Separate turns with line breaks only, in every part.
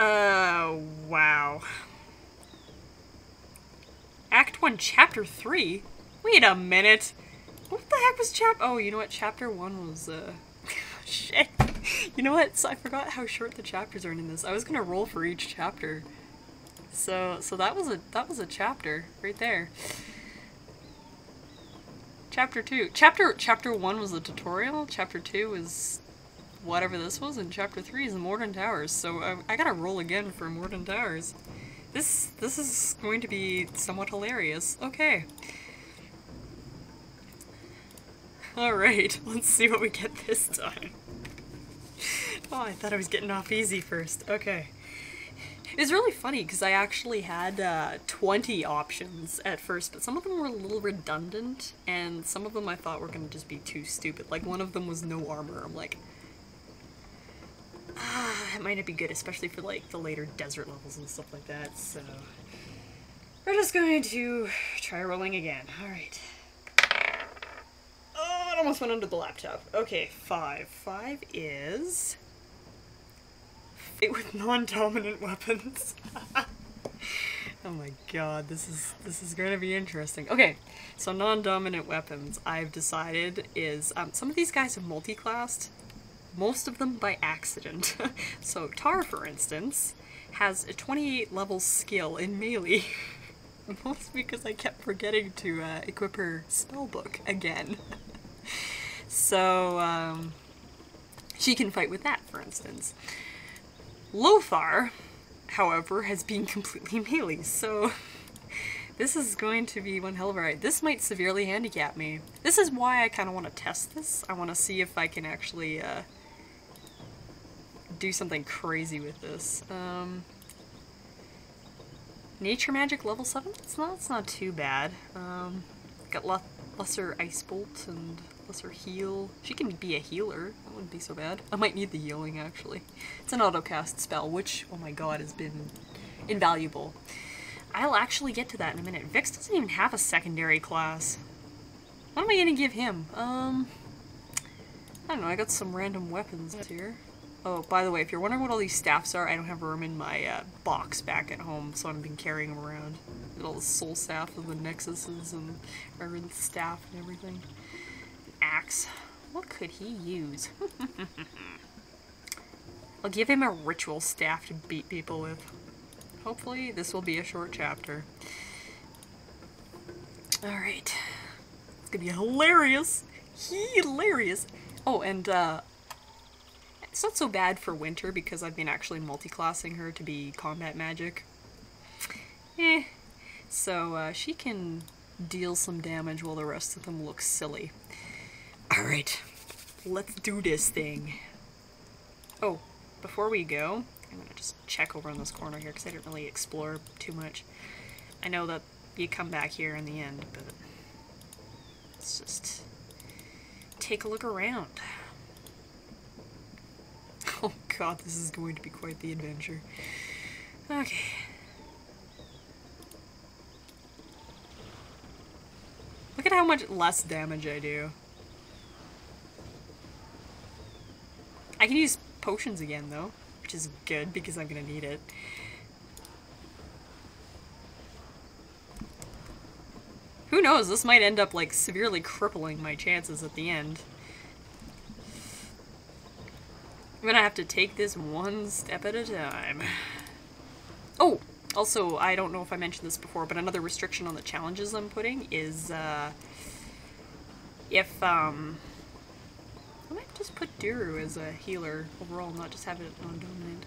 Wow. Act 1, Chapter 3? Wait a minute. What the heck was Oh, you know what? Chapter 1 was, shit. You know what? So I forgot how short the chapters are in this. I was gonna roll for each chapter. So that was a chapter right there. Chapter 2. Chapter 1 was the tutorial. Chapter 2 is whatever this was, and Chapter 3 is the Morden Towers. So I gotta roll again for Morden Towers. This is going to be somewhat hilarious. Okay. Alright, let's see what we get this time. Oh, I thought I was getting off easy first. Okay. It was really funny because I actually had 20 options at first, but some of them were a little redundant, and some of them I thought were going to just be too stupid. Like, one of them was no armor. I'm like, it might not be good, especially for, like, the later desert levels and stuff like that, so... We're just going to try rolling again. Alright. Oh, it almost went under the laptop. Okay, 5. 5 is... Fight with non-dominant weapons. Oh my god, this is going to be interesting. Okay, so non-dominant weapons, I've decided is... some of these guys are multi-classed. Most of them by accident. So Tar, for instance, has a 28 level skill in melee. Mostly because I kept forgetting to equip her spellbook again. So, she can fight with that, for instance. Lothar, however, has been completely melee, so this is going to be one hell of a ride. This might severely handicap me. This is why I kind of want to test this. I want to see if I can actually do something crazy with this. Nature Magic level 7? It's not too bad. Got lesser Ice Bolt and lesser heal. She can be a healer. That wouldn't be so bad. I might need the healing, actually. It's an autocast spell, which, oh my god, has been invaluable. I'll actually get to that in a minute. Vix doesn't even have a secondary class. What am I gonna give him? I don't know, I got some random weapons here. Oh, by the way, if you're wondering what all these staffs are, I don't have room in my box back at home, so I've been carrying them around. Got all the soul staff and the nexuses and the staff and everything. An axe. What could he use? I'll give him a ritual staff to beat people with. Hopefully this will be a short chapter. Alright. It's gonna be hilarious! Hilarious! Oh, and it's not so bad for Winter because I've been actually multi-classing her to be combat magic. So she can deal some damage while the rest of them look silly. Alright, let's do this thing. Oh, before we go, I'm gonna just check over in this corner here because I didn't really explore too much. I know that you come back here in the end, but let's just take a look around. Oh god, this is going to be quite the adventure. Okay. Look at how much less damage I do. I can use potions again, though, which is good because I'm gonna need it. Who knows, this might end up, like, severely crippling my chances at the end. I'm gonna have to take this one step at a time. Oh! Also, I don't know if I mentioned this before, but another restriction on the challenges I'm putting is, if, I might just put Duru as a healer overall, not just have it non-dominant.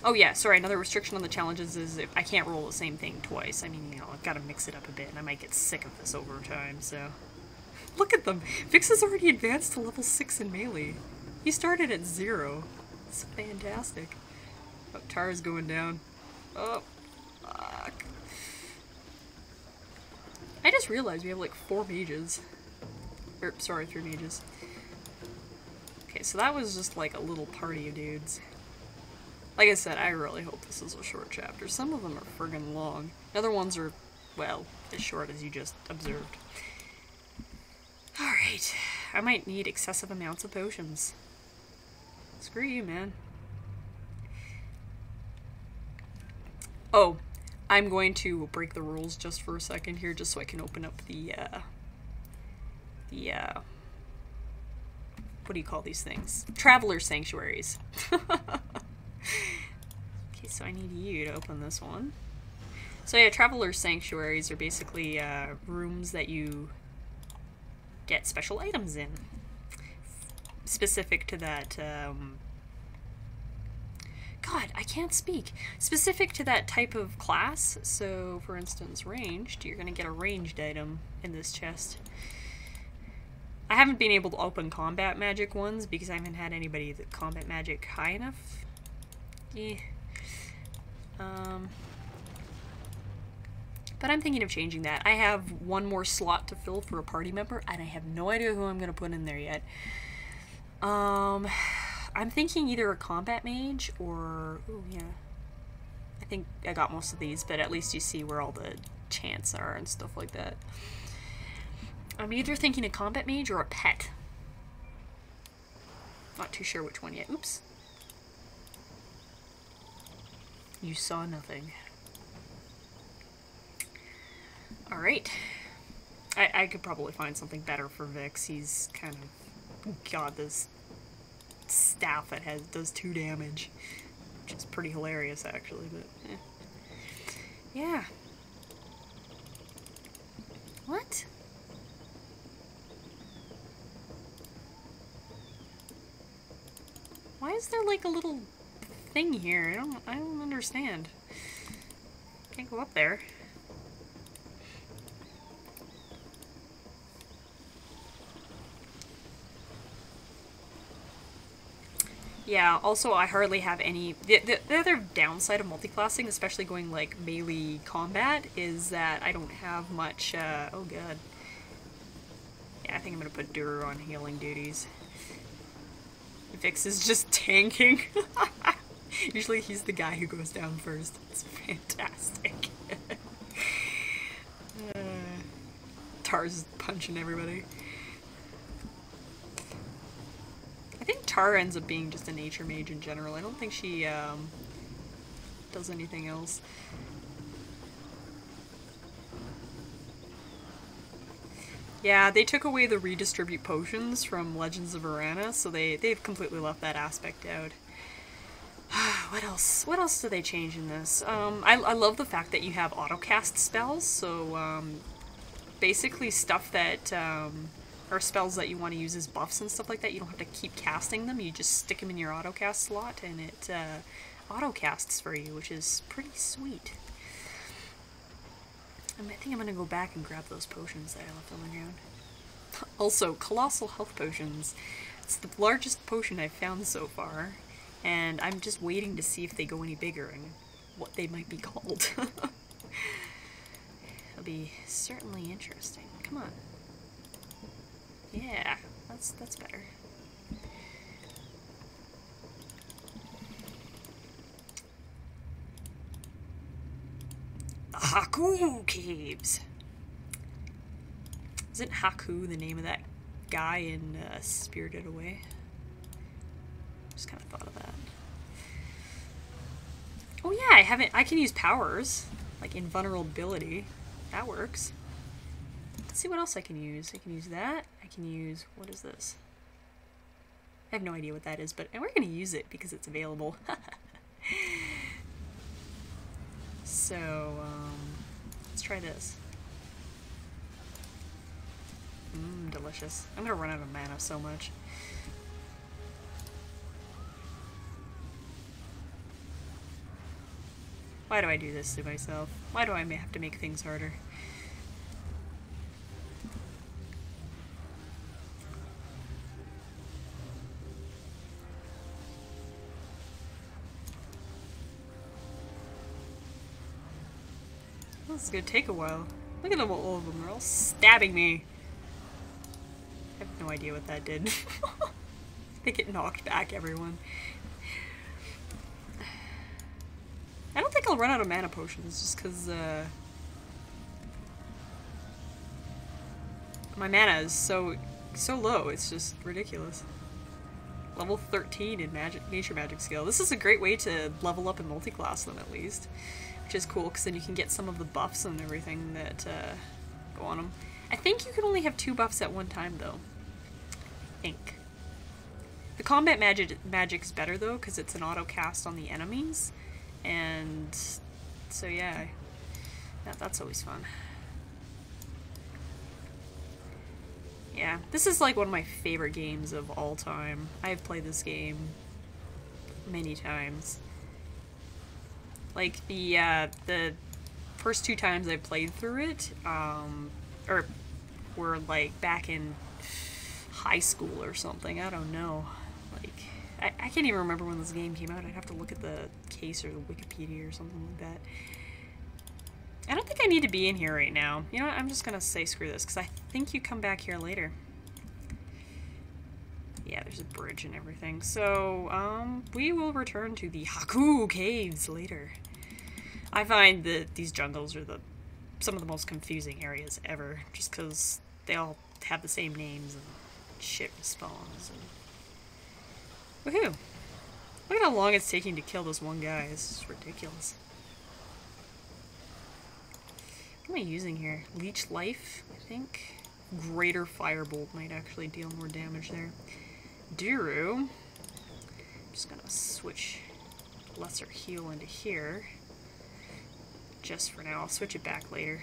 Oh yeah, sorry, another restriction on the challenges is if I can't roll the same thing twice. I mean, you know, I've gotta mix it up a bit, and I might get sick of this over time, so... Look at them! Vix has already advanced to level 6 in melee. He started at 0. It's fantastic. Oh, Tara's going down. Oh, fuck. I just realized we have like 4 mages. Or, sorry, 3 mages. Okay, so that was just like a little party of dudes. Like I said, I really hope this is a short chapter. Some of them are friggin' long. Other ones are, well, as short as you just observed. Alright. I might need excessive amounts of potions. Screw you, man. Oh, I'm going to break the rules just for a second here, just so I can open up the what do you call these things? Traveler Sanctuaries. Okay, so I need you to open this one. So yeah, Traveler Sanctuaries are basically rooms that you get special items in. Specific to that, God, I can't speak. Specific to that type of class. So, for instance, ranged, you're gonna get a ranged item in this chest. I haven't been able to open combat magic ones because I haven't had anybody that combat magic high enough. Yeah. But I'm thinking of changing that. I have one more slot to fill for a party member, and I have no idea who I'm going to put in there yet. I'm thinking either a combat mage or... Ooh, yeah. I think I got most of these, but at least you see where all the chants are and stuff like that. I'm either thinking a combat mage or a pet. Not too sure which one yet. Oops. You saw nothing. Alright. I could probably find something better for Vix. He's kind of... God, this staff that does 2 damage. Which is pretty hilarious, actually, but... Eh. Yeah. What? Why is there like a little thing here? I don't understand. Can't go up there. Yeah, also I hardly have any... The other downside of multiclassing, especially going like melee combat, is that I don't have much, oh god. Yeah, I think I'm gonna put Duru on healing duties. Vix is just tanking. Usually he's the guy who goes down first. It's fantastic. Tar's punching everybody. I think Tar ends up being just a nature mage in general. I don't think she does anything else. Yeah, they took away the redistribute potions from Legends of Arana, so they've completely left that aspect out. What else? What else do they change in this? I love the fact that you have autocast spells, so basically stuff that or spells that you want to use as buffs and stuff like that, you don't have to keep casting them, you just stick them in your autocast slot and it autocasts for you, which is pretty sweet. I think I'm gonna go back and grab those potions that I left on the ground. Also, Colossal Health Potions. It's the largest potion I've found so far, and I'm just waiting to see if they go any bigger and what they might be called. It'll be certainly interesting. Come on. Yeah, that's better. The Haku Caves! Isn't Haku the name of that guy in Spirited Away? Just kind of thought of that. Oh yeah, I can use powers. Like invulnerability. That works. Let's see what else I can use. I can use that. I can use... What is this? I have no idea what that is, but we're going to use it because it's available. So, let's try this. Delicious. I'm gonna run out of mana so much. Why do I do this to myself? Why do I have to make things harder? This is gonna take a while. Look at them, all of them. They're all stabbing me. I have no idea what that did. I think it knocked back everyone. I don't think I'll run out of mana potions just because my mana is so low. It's just ridiculous. Level 13 in nature magic skill. This is a great way to level up and multiclass them at least. which is cool because then you can get some of the buffs and everything that go on them. I think you can only have 2 buffs at one time, though. I think. The combat magic's better, though, because it's an auto-cast on the enemies. And so, yeah, that's always fun. Yeah, this is like one of my favorite games of all time. I've played this game many times. Like, the first 2 times I played through it, or were like back in high school or something, I don't know. Like, I can't even remember when this game came out. I'd have to look at the case or the Wikipedia or something like that. I don't think I need to be in here right now. You know what, I'm just gonna say screw this, because I think you come back here later. Yeah, there's a bridge and everything. So, we will return to the Haku caves later. I find that these jungles are some of the most confusing areas ever, just because they all have the same names and shit spawns. And... woohoo! Look at how long it's taking to kill this one guy. It's just ridiculous. What am I using here? Leech Life, I think. Greater Firebolt might actually deal more damage there. Duru. I'm just gonna switch Lesser Heal into here. Just for now. I'll switch it back later.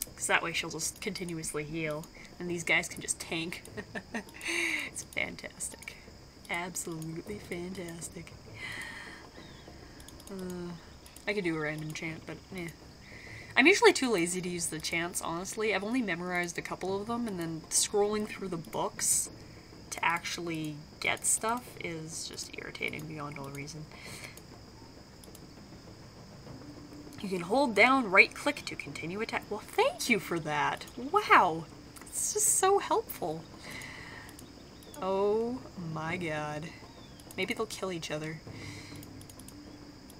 Because that way she'll just continuously heal. And these guys can just tank. It's fantastic. Absolutely fantastic. I could do a random chant, but eh. I'm usually too lazy to use the chants, honestly. I've only memorized a couple of them, and then scrolling through the books to actually get stuff is just irritating beyond all reason. You can hold down right-click to continue attack. Well, thank you for that. Wow. It's just so helpful. Oh my god. Maybe they'll kill each other.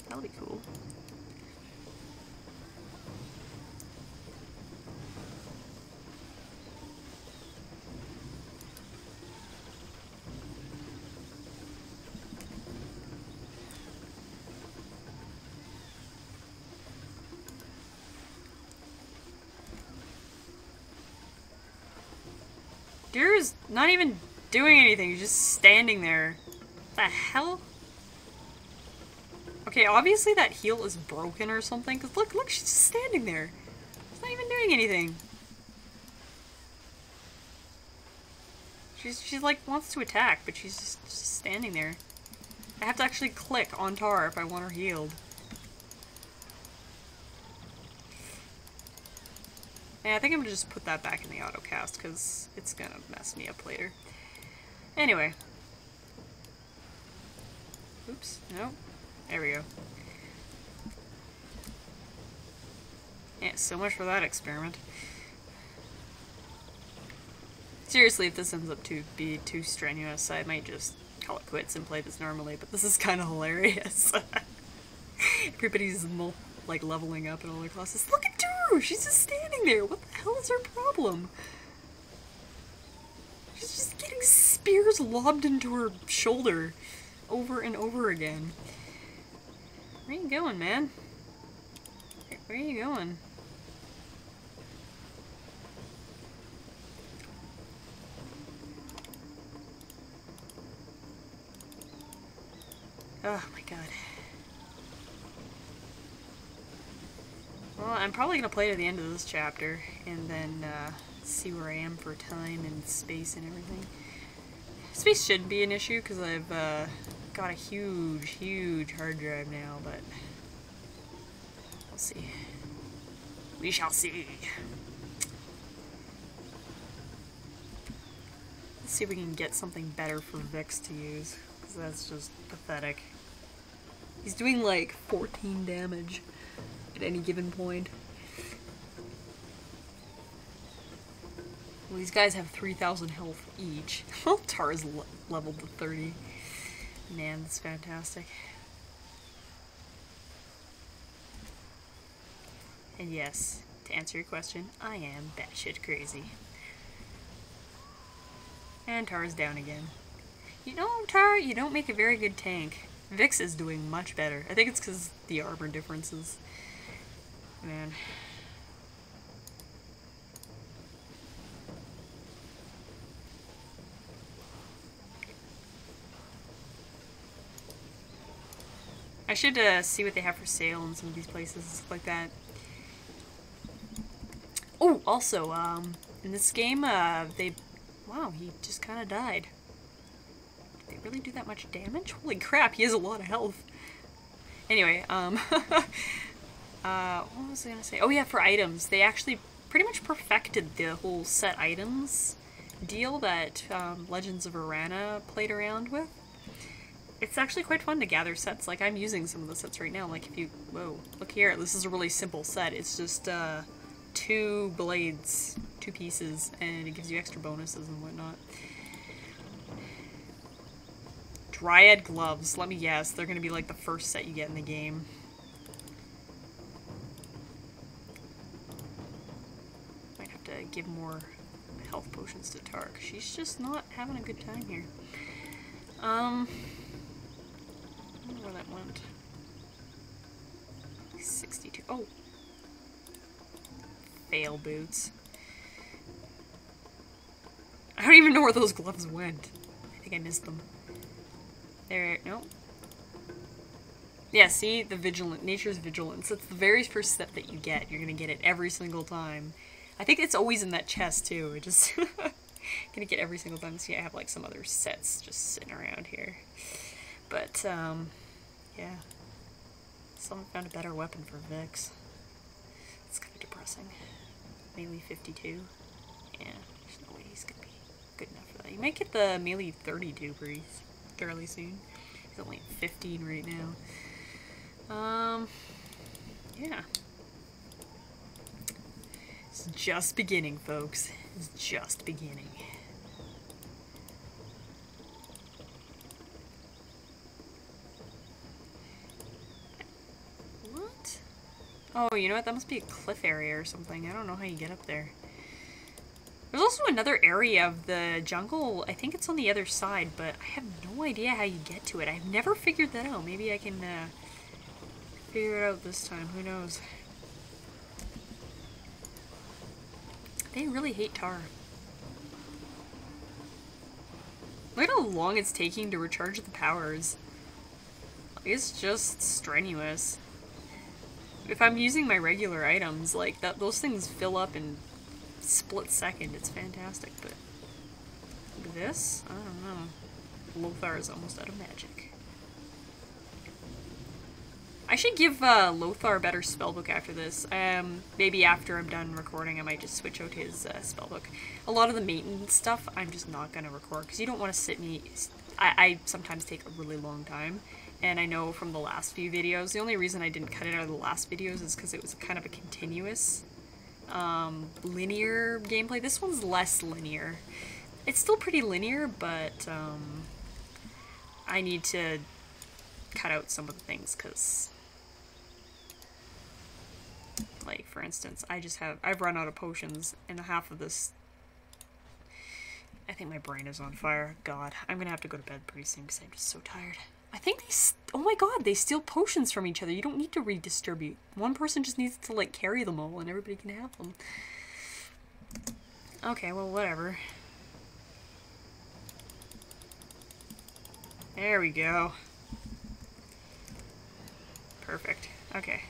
That'll be cool. Deer's not even doing anything, he's just standing there. What the hell? Okay, obviously that heal is broken or something, because look, she's just standing there. She's not even doing anything. She's like, wants to attack, but she's just standing there. I have to actually click on Tara if I want her healed. Yeah, I think I'm gonna just put that back in the autocast, because it's gonna mess me up later. Anyway. Oops, no. There we go. Yeah, so much for that experiment. Seriously, if this ends up to be too strenuous, I might just call it quits and play this normally, but this is kind of hilarious. Everybody's like leveling up in all their classes. Look at Duru! She's just standing there! What the hell is her problem? She's just getting spears lobbed into her shoulder over and over again. Where are you going, man? Where are you going? Oh my god. Well, I'm probably going to play to the end of this chapter, and then see where I am for time and space and everything. Space shouldn't be an issue, because I've got a huge hard drive now, but we'll see. We shall see. Let's see if we can get something better for Vix to use, because that's just pathetic. He's doing like 14 damage at any given point. Well, these guys have 3,000 health each. Well, Tara's leveled to 30. Man, that's fantastic. And yes, to answer your question, I am batshit crazy. And Tara's down again. You know, Tara, you don't make a very good tank. Vix is doing much better. I think it's because the armor differences. Man. I should see what they have for sale in some of these places and stuff like that. Oh, also, in this game, wow, he just kind of died. Did they really do that much damage? Holy crap, he has a lot of health. Anyway, what was I gonna say? Oh yeah, for items, they actually pretty much perfected the whole set items deal that Legends of Arana played around with. It's actually quite fun to gather sets. Like, I'm using some of the sets right now. Like, if you... Whoa, look here. This is a really simple set. It's just 2 blades, 2 pieces, and it gives you extra bonuses and whatnot. Dryad gloves. Let me guess. They're going to be like the first set you get in the game. Might have to give more health potions to Tark. She's just not having a good time here. I don't know where that went. 62. Oh! Fail boots. I don't even know where those gloves went. I think I missed them. There, no. Yeah, see? The vigilant, nature's vigilance. It's the very first set that you get. You're gonna get it every single time. I think it's always in that chest, too. It just... gonna get every single time. See, I have, like, some other sets just sitting around here. But, yeah. Still haven't found a better weapon for Vix. It's kind of depressing. Melee 52. Yeah, there's no way he's gonna be good enough for that. You might get the melee 32 fairly soon. He's only at 15 right now. Yeah. It's just beginning, folks. It's just beginning. What? Oh, you know what? That must be a cliff area or something. I don't know how you get up there. There's also another area of the jungle. I think it's on the other side, but I have no idea how you get to it. I've never figured that out. Maybe I can figure it out this time. Who knows? They really hate tar. Look at how long it's taking to recharge the powers. It's just strenuous. If I'm using my regular items, like, those things fill up in a split second. It's fantastic, but this? I don't know. Lothar is almost out of magic. I should give Lothar a better spellbook after this. Maybe after I'm done recording, I might just switch out his spellbook. A lot of the maintenance stuff, I'm just not going to record, because you don't want to sit me... I sometimes take a really long time, and I know from the last few videos, the only reason I didn't cut it out of the last videos is because it was kind of a continuous, linear gameplay. This one's less linear. It's still pretty linear, but I need to cut out some of the things, because... Like, for instance, I've run out of potions, and half of this... I think my brain is on fire. God, I'm gonna have to go to bed pretty soon, because I'm just so tired. I think they... Oh my god, they steal potions from each other. You don't need to redistribute. One person just needs to, like, carry them all, and everybody can have them. Okay, well, whatever. There we go. Perfect. Okay.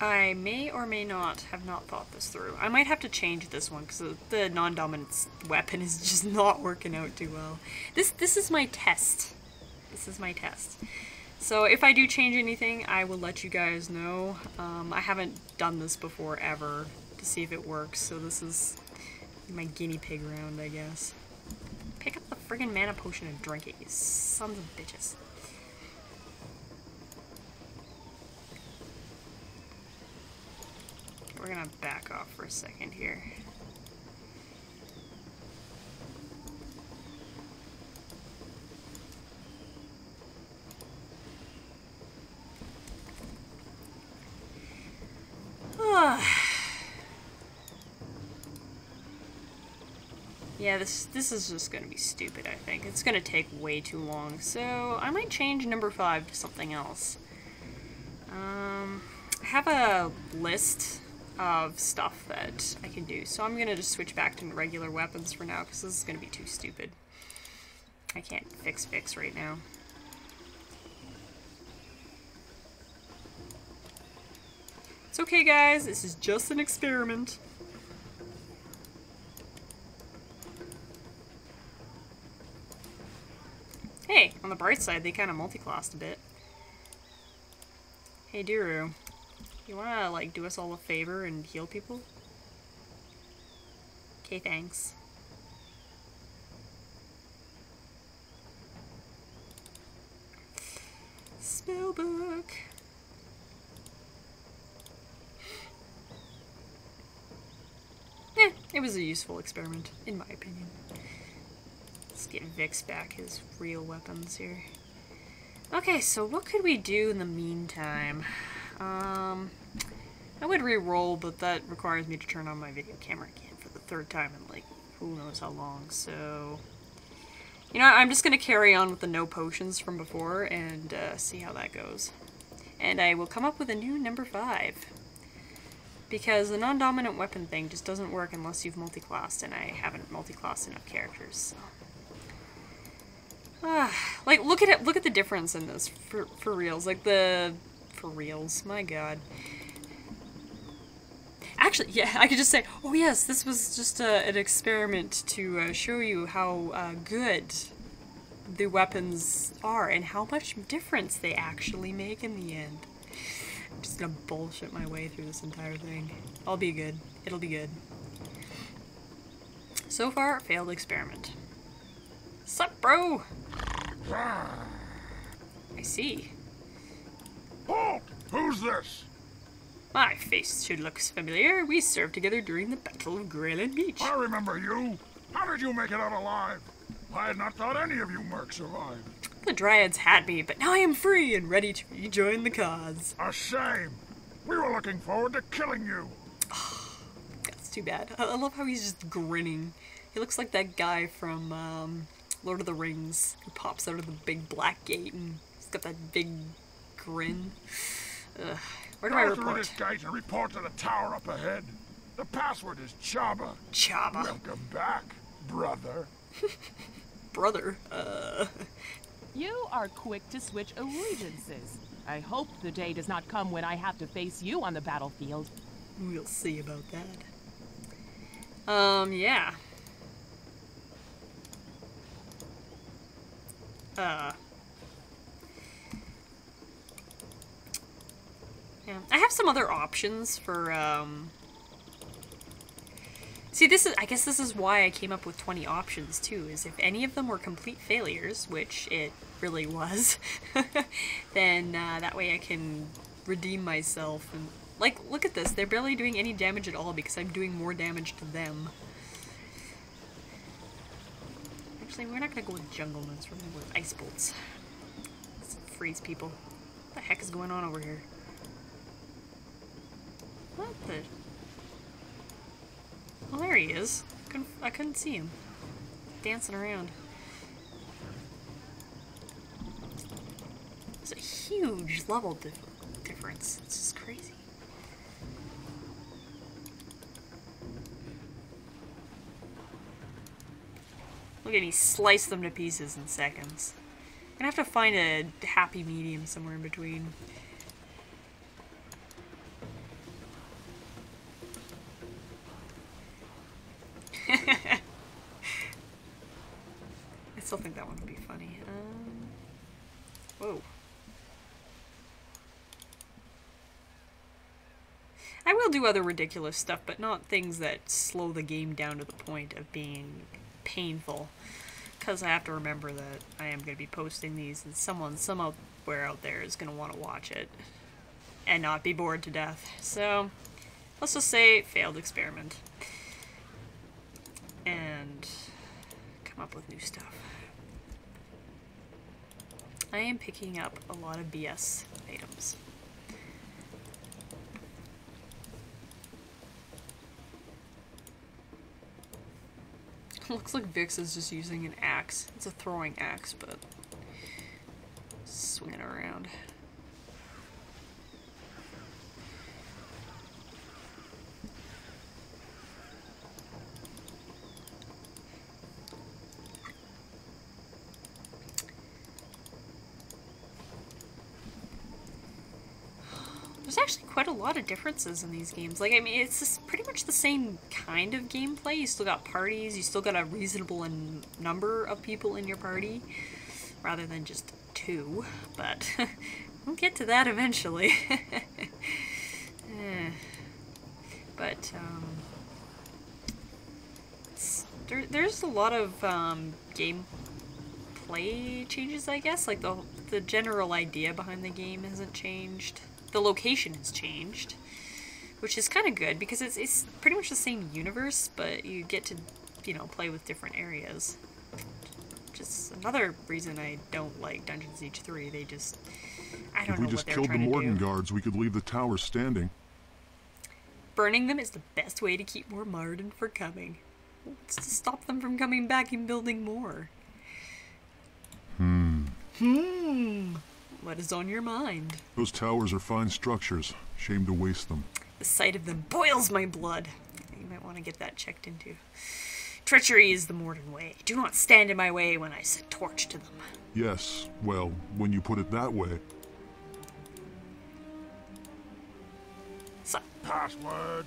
I may or may not have not thought this through. I might have to change this one because the non-dominant weapon is just not working out too well. This is my test. This is my test. So if I do change anything, I will let you guys know. I haven't done this before ever to see if it works, so this is my guinea pig round, I guess. Pick up the friggin' mana potion and drink it, you sons of bitches. We're gonna back off for a second here. Yeah, this is just gonna be stupid, I think. It's gonna take way too long, so I might change number 5 to something else. I have a list of stuff that I can do, so I'm gonna just switch back to regular weapons for now, because this is gonna be too stupid. I can't fix right now. It's okay, guys, this is just an experiment. Hey, on the bright side, they kind of multi-classed a bit. Hey, Duru, you wanna, like, do us all a favor and heal people? Okay, thanks. Spellbook. It was a useful experiment, in my opinion. Let's get Vix back his real weapons here. Okay, so what could we do in the meantime? I would re-roll, but that requires me to turn on my video camera again for the 3rd time in, like, who knows how long, so... You know, I'm just gonna carry on with the no potions from before and see how that goes. And I will come up with a new number 5. Because the non-dominant weapon thing just doesn't work unless you've multi-classed, and I haven't multi-classed enough characters, so... like, look at it, look at the difference in this, for reals. Like, for reals, my god. Actually, yeah, I could just say, oh yes, this was just an experiment to show you how good the weapons are and how much difference they actually make in the end. I'm just gonna bullshit my way through this entire thing. I'll be good. It'll be good. So far, failed experiment. Sup, bro? I see.
Oh, who's this?
My face should look familiar. We served together during the Battle of Greyland Beach.
I remember you. How did you make it out alive? I had not thought any of you mercs survived.
The Dryads had me, but now I am free and ready to rejoin the cause.
A shame. We were looking forward to killing you.
That's too bad. I love how he's just grinning. He looks like that guy from Lord of the Rings who pops out of the big black gate and he's got that big grin. Ugh. Where do I report?
Go through this gate and report to the tower up ahead. The password is Chaba.
Chaba.
Welcome back, brother.
Brother?
You are quick to switch allegiances. I hope the day does not come when I have to face you on the battlefield.
We'll see about that. Yeah. Yeah. I have some other options for, See, I guess this is why I came up with 20 options, too, is if any of them were complete failures, which it really was, then that way I can redeem myself. And, like, look at this. They're barely doing any damage at all because I'm doing more damage to them. Actually, we're not going to go with jungle moons. We're going to go with ice bolts. Let's freeze people. What the heck is going on over here? What the... Oh, there he is. I couldn't see him. Dancing around. There's a huge level difference. It's just crazy. Look at me slice them to pieces in seconds. I'm gonna have to find a happy medium somewhere in between. I still think that one would be funny. Whoa. I will do other ridiculous stuff, but not things that slow the game down to the point of being painful. Because I have to remember that I am going to be posting these, and someone somewhere out there is going to want to watch it and not be bored to death. So, let's just say failed experiment. And come up with new stuff. I am picking up a lot of BS items. Looks like Vix is just using an axe. It's a throwing axe, but swinging around. There's actually quite a lot of differences in these games. Like, I mean, it's just pretty much the same kind of gameplay. You still got parties, you still got a reasonable number of people in your party, rather than just 2, but we'll get to that eventually. But, there's a lot of gameplay changes, I guess. Like, the general idea behind the game hasn't changed. The location has changed, which is kind of good because it's pretty much the same universe, but you get to, you know, play with different areas. Just another reason I don't like Dungeon Siege 3. They just, I don't know what they're trying to do. If we just killed the Morden
guards, we could leave the tower standing.
Burning them is the best way to keep more Morden from coming. It's to stop them from coming back and building more. What is on your mind?
Those towers are fine structures. Shame to waste them.
The sight of them boils my blood. You might want to get that checked into. Treachery is the Morden way. Do not stand in my way when I set torch to them.
Yes, well, when you put it that way.
So,
Password.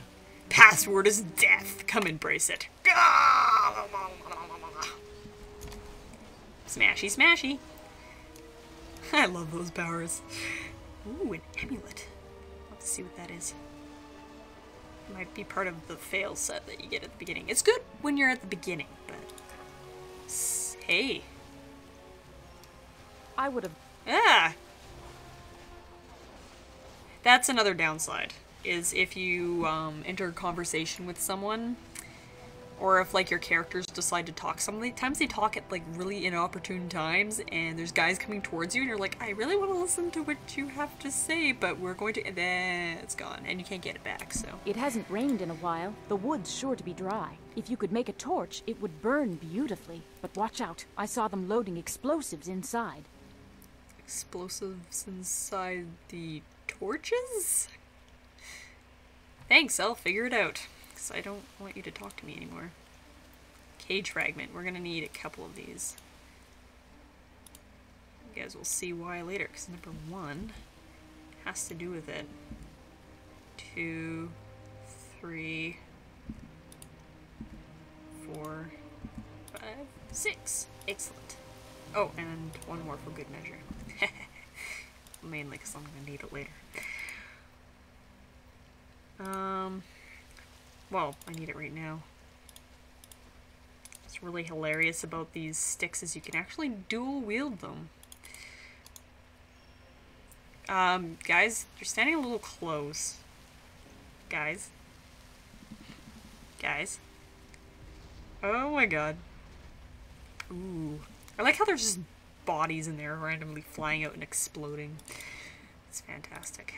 Password is death. Come embrace it. Smashy, smashy. I love those powers. Ooh, an amulet. Let's see what that is. It might be part of the fail set that you get at the beginning. It's good when you're at the beginning, but... Hey.
I would have...
Ah! That's another downside, is if you enter a conversation with someone, or if, like, your characters decide to talk. Sometimes they talk at, like, really inopportune times, and there's guys coming towards you, and you're like, I really want to listen to what you have to say, but we're going to... And then it's gone, and you can't get it back, so...
It hasn't rained in a while. The wood's sure to be dry. If you could make a torch, it would burn beautifully. But watch out. I saw them loading explosives inside.
Explosives inside the torches? Thanks, I'll figure it out. I don't want you to talk to me anymore. Cage fragment. We're gonna need a couple of these. You guys will see why later, because number 1 has to do with it. 2, 3, 4, 5, 6. Excellent. Oh, and 1 more for good measure. Mainly because I'm gonna need it later. Well, I need it right now. What's really hilarious about these sticks is you can actually dual wield them. Guys, you're standing a little close. Guys. Guys. Oh my god. Ooh. I like how there's just bodies in there randomly flying out and exploding. It's fantastic.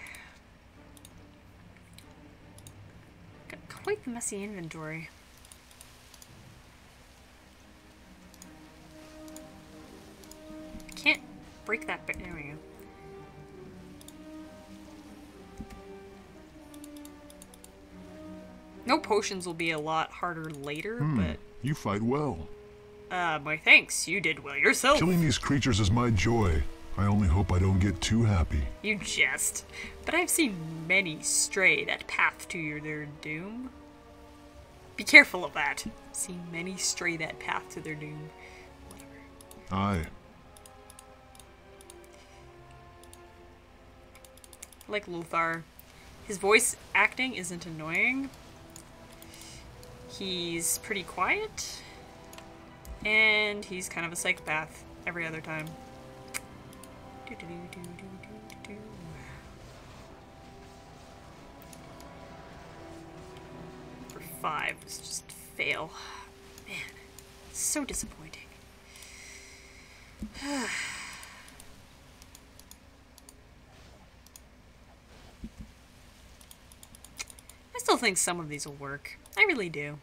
Quite the messy inventory. Can't break that bit. There we go. No potions will be a lot harder later, but...
You fight well.
My thanks. You did well yourself.
Killing these creatures is my joy. I only hope I don't get too happy.
You jest. But I've seen many stray that path to their doom. Be careful of that. I've seen many stray that path to their doom. Whatever.
Aye.
I like Lothar. His voice acting isn't annoying. He's pretty quiet. And he's kind of a psychopath every other time. For 5 was just fail. Man, it's so disappointing. I still think some of these will work. I really do.